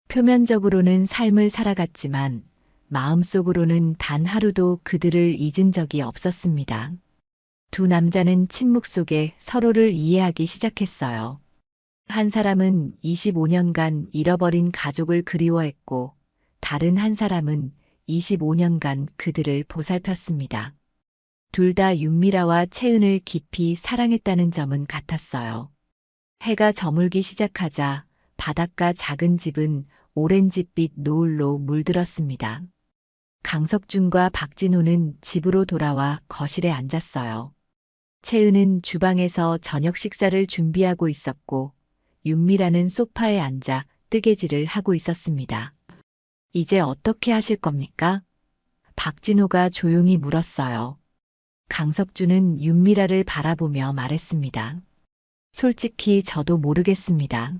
표면적으로는 삶을 살아갔지만 마음속으로는 단 하루도 그들을 잊은 적이 없었습니다. 두 남자는 침묵 속에 서로를 이해하기 시작했어요. 한 사람은 25년간 잃어버린 가족을 그리워했고, 다른 한 사람은 25년간 그들을 보살폈습니다. 둘 다 윤미라와 채은을 깊이 사랑했다는 점은 같았어요. 해가 저물기 시작하자 바닷가 작은 집은 오렌지빛 노을로 물들었습니다. 강석준과 박진호는 집으로 돌아와 거실에 앉았어요. 채은은 주방에서 저녁 식사를 준비하고 있었고, 윤미라는 소파에 앉아 뜨개질을 하고 있었습니다. 이제 어떻게 하실 겁니까? 박진호가 조용히 물었어요. 강석준은 윤미라를 바라보며 말했습니다. 솔직히 저도 모르겠습니다.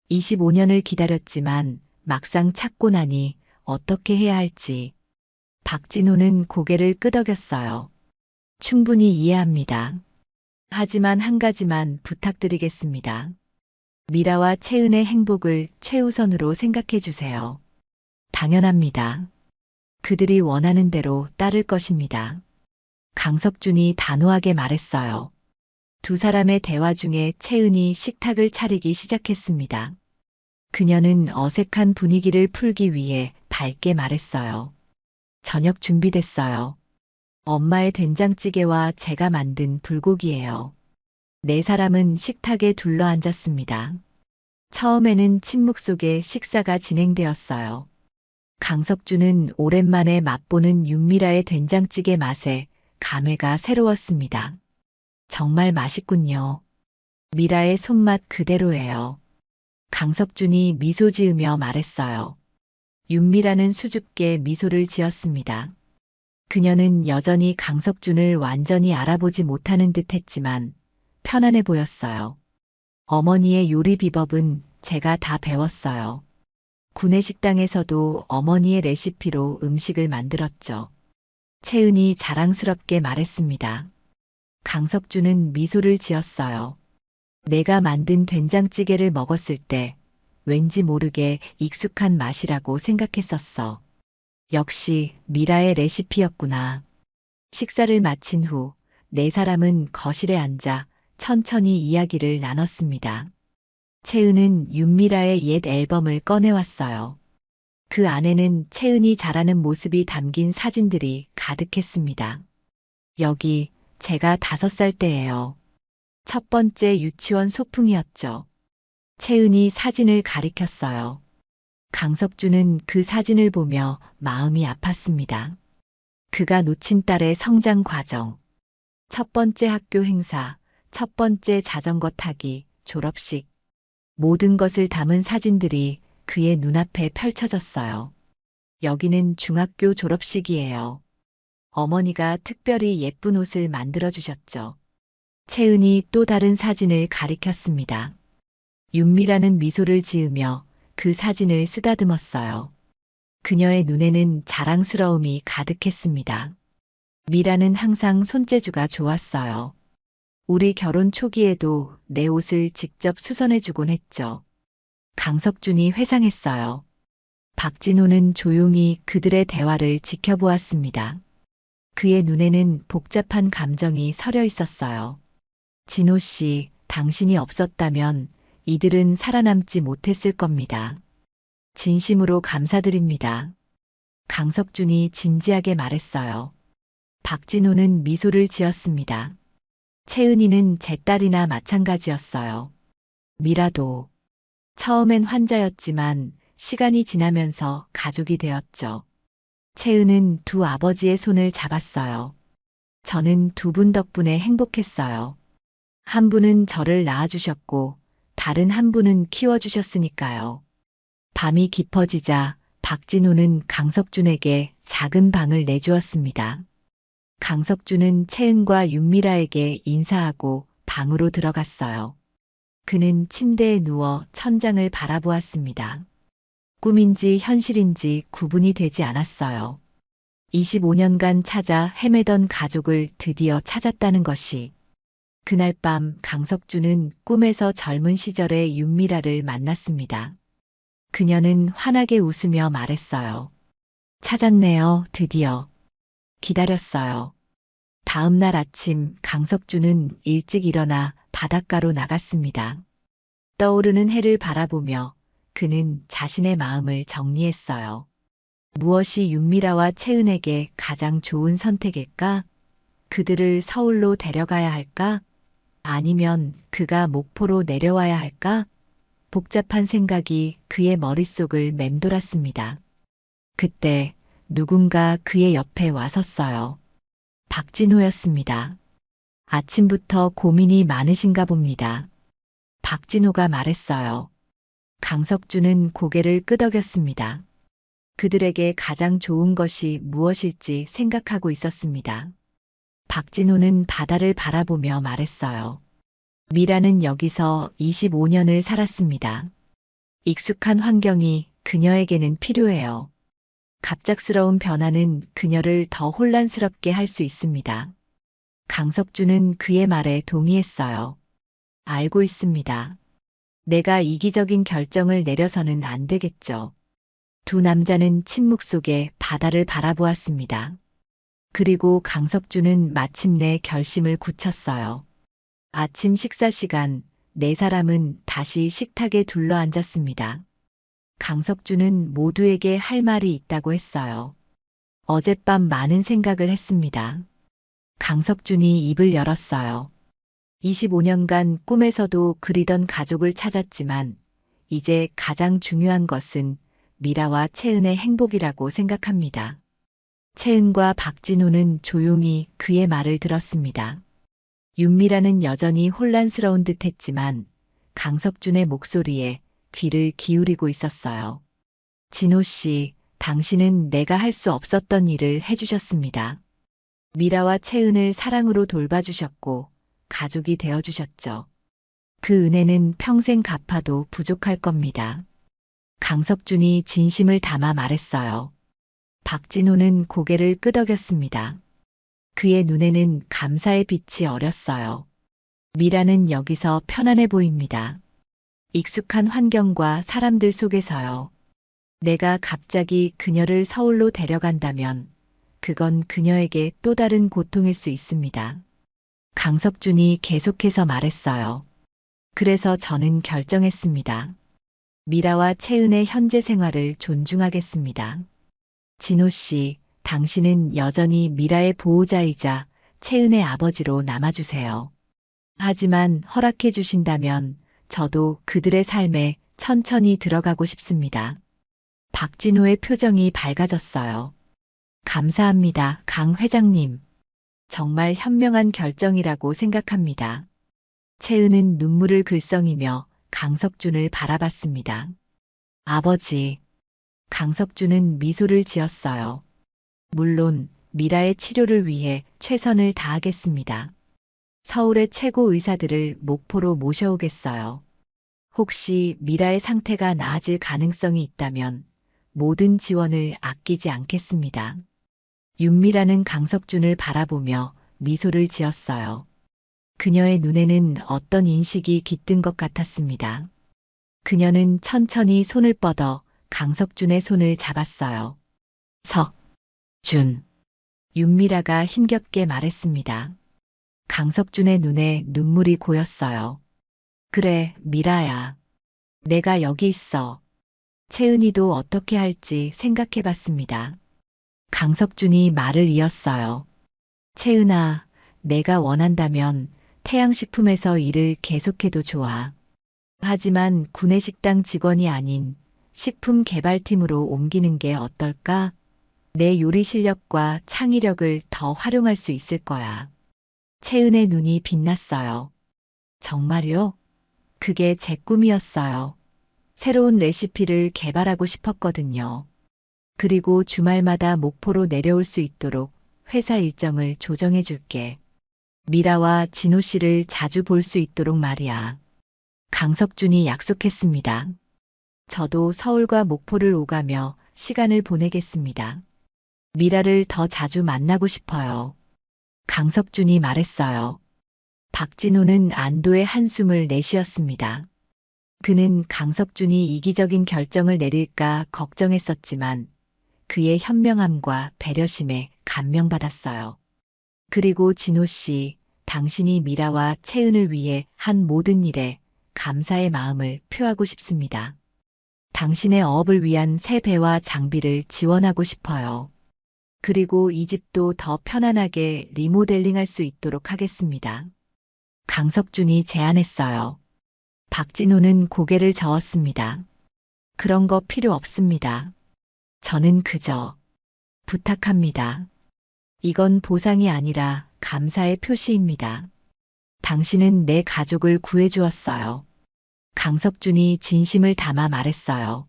25년을 기다렸지만 막상 찾고 나니 어떻게 해야 할지. 박진호는 고개를 끄덕였어요. 충분히 이해합니다. 하지만 한 가지만 부탁드리겠습니다. 미라와 채은의 행복을 최우선으로 생각해 주세요. 당연합니다. 그들이 원하는 대로 따를 것입니다. 강석준이 단호하게 말했어요. 두 사람의 대화 중에 채은이 식탁을 차리기 시작했습니다. 그녀는 어색한 분위기를 풀기 위해 밝게 말했어요. 저녁 준비됐어요. 엄마의 된장찌개와 제가 만든 불고기예요. 네 사람은 식탁에 둘러앉았습니다. 처음에는 침묵 속에 식사가 진행되었어요. 강석준은 오랜만에 맛보는 윤미라의 된장찌개 맛에 감회가 새로웠습니다. 정말 맛있군요. 미라의 손맛 그대로예요. 강석준이 미소 지으며 말했어요. 윤미라는 수줍게 미소를 지었습니다. 그녀는 여전히 강석준을 완전히 알아보지 못하는 듯 했지만 편안해 보였어요. 어머니의 요리 비법은 제가 다 배웠어요. 구내식당에서도 어머니의 레시피로 음식을 만들었죠. 채은이 자랑스럽게 말했습니다. 강석준은 미소를 지었어요. 내가 만든 된장찌개를 먹었을 때 왠지 모르게 익숙한 맛이라고 생각했었어. 역시 미라의 레시피였구나. 식사를 마친 후 네 사람은 거실에 앉아 천천히 이야기를 나눴습니다. 채은은 윤미라의 옛 앨범을 꺼내왔어요. 그 안에는 채은이 자라는 모습이 담긴 사진들이 가득했습니다. 여기 제가 5살 때예요. 첫 번째 유치원 소풍이었죠. 채은이 사진을 가리켰어요. 강석준은 그 사진을 보며 마음이 아팠습니다. 그가 놓친 딸의 성장 과정, 첫 번째 학교 행사, 첫 번째 자전거 타기, 졸업식, 모든 것을 담은 사진들이 그의 눈앞에 펼쳐졌어요. 여기는 중학교 졸업식이에요. 어머니가 특별히 예쁜 옷을 만들어 주셨죠. 채은이 또 다른 사진을 가리켰습니다. 윤미라는 미소를 지으며 그 사진을 쓰다듬었어요. 그녀의 눈에는 자랑스러움이 가득했습니다. 미라는 항상 손재주가 좋았어요. 우리 결혼 초기에도 내 옷을 직접 수선해주곤 했죠. 강석준이 회상했어요. 박진호는 조용히 그들의 대화를 지켜보았습니다. 그의 눈에는 복잡한 감정이 서려 있었어요. 진호 씨, 당신이 없었다면 이들은 살아남지 못했을 겁니다. 진심으로 감사드립니다. 강석준이 진지하게 말했어요. 박진호는 미소를 지었습니다. 채은이는 제 딸이나 마찬가지였어요. 미라도 처음엔 환자였지만 시간이 지나면서 가족이 되었죠. 채은은 두 아버지의 손을 잡았어요. 저는 두 분 덕분에 행복했어요. 한 분은 저를 낳아주셨고 다른 한 분은 키워주셨으니까요. 밤이 깊어지자 박진호는 강석준에게 작은 방을 내주었습니다. 강석준은 채은과 윤미라에게 인사하고 방으로 들어갔어요. 그는 침대에 누워 천장을 바라보았습니다. 꿈인지 현실인지 구분이 되지 않았어요. 25년간 찾아 헤매던 가족을 드디어 찾았다는 것이. 그날 밤 강석준은 꿈에서 젊은 시절의 윤미라를 만났습니다. 그녀는 환하게 웃으며 말했어요. 찾았네요, 드디어. 기다렸어요. 다음 날 아침 강석준은 일찍 일어나 바닷가로 나갔습니다. 떠오르는 해를 바라보며 그는 자신의 마음을 정리했어요. 무엇이 윤미라와 채은에게 가장 좋은 선택일까? 그들을 서울로 데려가야 할까? 아니면 그가 목포로 내려와야 할까? 복잡한 생각이 그의 머릿속을 맴돌았습니다. 그때 누군가 그의 옆에 와섰어요. 박진호였습니다. 아침부터 고민이 많으신가 봅니다. 박진호가 말했어요. 강석준은 고개를 끄덕였습니다. 그들에게 가장 좋은 것이 무엇일지 생각하고 있었습니다. 박진호는 바다를 바라보며 말했어요. 미라는 여기서 25년을 살았습니다. 익숙한 환경이 그녀에게는 필요해요. 갑작스러운 변화는 그녀를 더 혼란스럽게 할 수 있습니다. 강석준은 그의 말에 동의했어요. 알고 있습니다. 내가 이기적인 결정을 내려서는 안 되겠죠. 두 남자는 침묵 속에 바다를 바라보았습니다. 그리고 강석준은 마침내 결심을 굳혔어요. 아침 식사 시간, 네 사람은 다시 식탁에 둘러앉았습니다. 강석준은 모두에게 할 말이 있다고 했어요. 어젯밤 많은 생각을 했습니다. 강석준이 입을 열었어요. 25년간 꿈에서도 그리던 가족을 찾았지만 이제 가장 중요한 것은 미라와 채은의 행복이라고 생각합니다. 채은과 박진호는 조용히 그의 말을 들었습니다. 윤미라는 여전히 혼란스러운 듯 했지만 강석준의 목소리에 귀를 기울이고 있었어요. 진호 씨, 당신은 내가 할 수 없었던 일을 해주셨습니다. 미라와 채은을 사랑으로 돌봐주셨고 가족이 되어주셨죠. 그 은혜는 평생 갚아도 부족할 겁니다. 강석준이 진심을 담아 말했어요. 박진호는 고개를 끄덕였습니다. 그의 눈에는 감사의 빛이 어렸어요. 미라는 여기서 편안해 보입니다. 익숙한 환경과 사람들 속에서요. 내가 갑자기 그녀를 서울로 데려간다면 그건 그녀에게 또 다른 고통일 수 있습니다. 강석준이 계속해서 말했어요. 그래서 저는 결정했습니다. 미라와 채은의 현재 생활을 존중하겠습니다. 진호 씨, 당신은 여전히 미라의 보호자이자 채은의 아버지로 남아주세요. 하지만 허락해 주신다면 저도 그들의 삶에 천천히 들어가고 싶습니다. 박진호의 표정이 밝아졌어요. 감사합니다, 강 회장님. 정말 현명한 결정이라고 생각합니다. 채은은 눈물을 글썽이며 강석준을 바라봤습니다. 아버지. 강석준은 미소를 지었어요. 물론 미라의 치료를 위해 최선을 다하겠습니다. 서울의 최고 의사들을 목포로 모셔오겠어요. 혹시 미라의 상태가 나아질 가능성이 있다면 모든 지원을 아끼지 않겠습니다. 윤미라는 강석준을 바라보며 미소를 지었어요. 그녀의 눈에는 어떤 인식이 깃든 것 같았습니다. 그녀는 천천히 손을 뻗어 강석준의 손을 잡았어요. 석준. 윤미라가 힘겹게 말했습니다. 강석준의 눈에 눈물이 고였어요. 그래, 미라야. 내가 여기 있어. 채은이도 어떻게 할지 생각해 봤습니다. 강석준이 말을 이었어요. 채은아, 내가 원한다면 태양식품에서 일을 계속해도 좋아. 하지만 구내식당 직원이 아닌 식품 개발팀으로 옮기는 게 어떨까? 내 요리 실력과 창의력을 더 활용할 수 있을 거야. 채은의 눈이 빛났어요. 정말요? 그게 제 꿈이었어요. 새로운 레시피를 개발하고 싶었거든요. 그리고 주말마다 목포로 내려올 수 있도록 회사 일정을 조정해 줄게. 미라와 진호 씨를 자주 볼 수 있도록 말이야. 강석준이 약속했습니다. 저도 서울과 목포를 오가며 시간을 보내겠습니다. 미라를 더 자주 만나고 싶어요. 강석준이 말했어요. 박진호는 안도의 한숨을 내쉬었습니다. 그는 강석준이 이기적인 결정을 내릴까 걱정했었지만 그의 현명함과 배려심에 감명받았어요. 그리고 진호 씨, 당신이 미라와 채은을 위해 한 모든 일에 감사의 마음을 표하고 싶습니다. 당신의 어업을 위한 새 배와 장비를 지원하고 싶어요. 그리고 이 집도 더 편안하게 리모델링할 수 있도록 하겠습니다. 강석준이 제안했어요. 박진호는 고개를 저었습니다. 그런 거 필요 없습니다. 저는 그저 부탁합니다. 이건 보상이 아니라 감사의 표시입니다. 당신은 내 가족을 구해주었어요. 강석준이 진심을 담아 말했어요.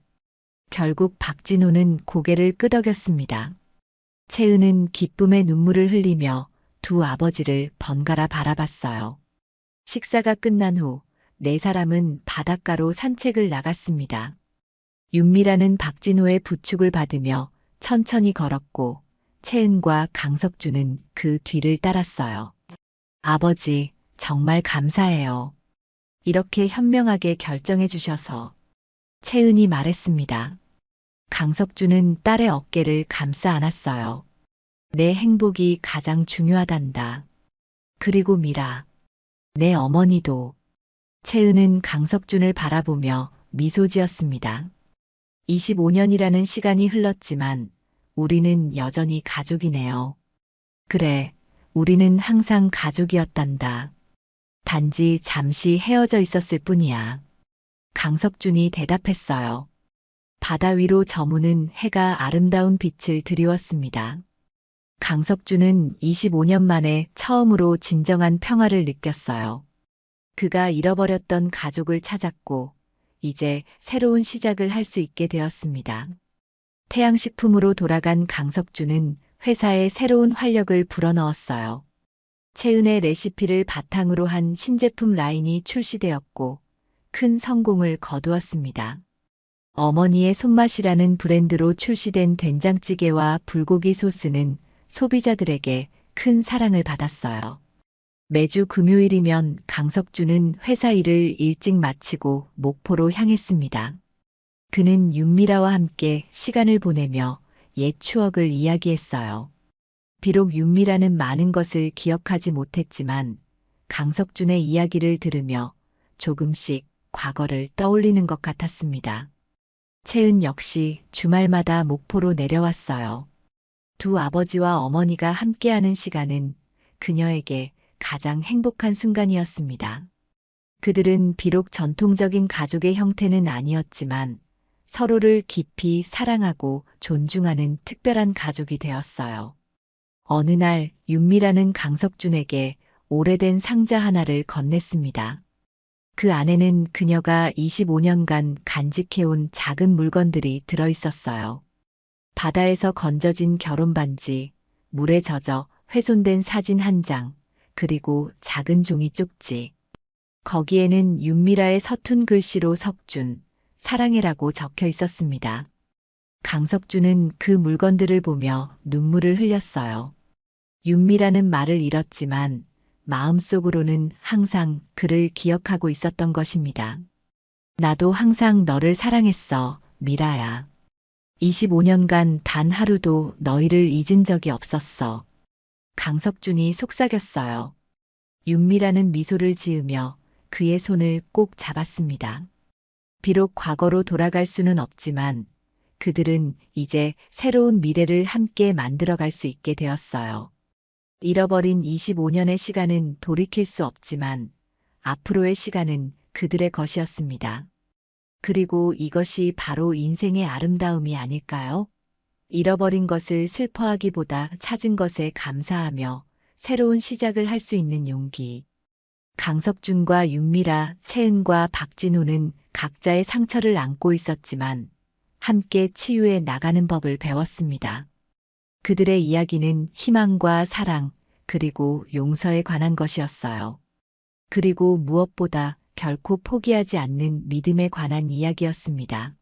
결국 박진호는 고개를 끄덕였습니다. 채은은 기쁨의 눈물을 흘리며 두 아버지를 번갈아 바라봤어요. 식사가 끝난 후 네 사람은 바닷가로 산책을 나갔습니다. 윤미라는 박진호의 부축을 받으며 천천히 걸었고 채은과 강석준은 그 뒤를 따랐어요. 아버지, 정말 감사해요. 이렇게 현명하게 결정해 주셔서. 채은이 말했습니다. 강석준은 딸의 어깨를 감싸 안았어요. 내 행복이 가장 중요하단다. 그리고 미라, 내 어머니도. 채은은 강석준을 바라보며 미소 지었습니다. 25년이라는 시간이 흘렀지만 우리는 여전히 가족이네요. 그래, 우리는 항상 가족이었단다. 단지 잠시 헤어져 있었을 뿐이야. 강석준이 대답했어요. 바다 위로 저무는 해가 아름다운 빛을 드리웠습니다. 강석준은 25년 만에 처음으로 진정한 평화를 느꼈어요. 그가 잃어버렸던 가족을 찾았고 이제 새로운 시작을 할 수 있게 되었습니다. 태양식품으로 돌아간 강석준은 회사에 새로운 활력을 불어넣었어요. 채은의 레시피를 바탕으로 한 신제품 라인이 출시되었고 큰 성공을 거두었습니다. 어머니의 손맛이라는 브랜드로 출시된 된장찌개와 불고기 소스는 소비자들에게 큰 사랑을 받았어요. 매주 금요일이면 강석준은 회사 일을 일찍 마치고 목포로 향했습니다. 그는 윤미라와 함께 시간을 보내며 옛 추억을 이야기했어요. 비록 윤미라는 많은 것을 기억하지 못했지만 강석준의 이야기를 들으며 조금씩 과거를 떠올리는 것 같았습니다. 채은 역시 주말마다 목포로 내려왔어요. 두 아버지와 어머니가 함께하는 시간은 그녀에게 가장 행복한 순간이었습니다. 그들은 비록 전통적인 가족의 형태는 아니었지만 서로를 깊이 사랑하고 존중하는 특별한 가족이 되었어요. 어느 날 윤미라는 강석준에게 오래된 상자 하나를 건넸습니다. 그 안에는 그녀가 25년간 간직해온 작은 물건들이 들어있었어요. 바다에서 건져진 결혼 반지, 물에 젖어 훼손된 사진 한 장, 그리고 작은 종이 쪽지. 거기에는 윤미라의 서툰 글씨로 석준, 사랑해라고 적혀 있었습니다. 강석준은 그 물건들을 보며 눈물을 흘렸어요. 윤미라는 말을 잃었지만 마음속으로는 항상 그를 기억하고 있었던 것입니다. 나도 항상 너를 사랑했어, 미라야. 25년간 단 하루도 너희를 잊은 적이 없었어. 강석준이 속삭였어요. 윤미라는 미소를 지으며 그의 손을 꼭 잡았습니다. 비록 과거로 돌아갈 수는 없지만 그들은 이제 새로운 미래를 함께 만들어갈 수 있게 되었어요. 잃어버린 25년의 시간은 돌이킬 수 없지만 앞으로의 시간은 그들의 것이었습니다. 그리고 이것이 바로 인생의 아름다움이 아닐까요? 잃어버린 것을 슬퍼하기보다 찾은 것에 감사하며 새로운 시작을 할 수 있는 용기. 강석준과 윤미라, 채은과 박진호는 각자의 상처를 안고 있었지만 함께 치유해 나가는 법을 배웠습니다. 그들의 이야기는 희망과 사랑, 그리고 용서에 관한 것이었어요. 그리고 무엇보다 결코 포기하지 않는 믿음에 관한 이야기였습니다.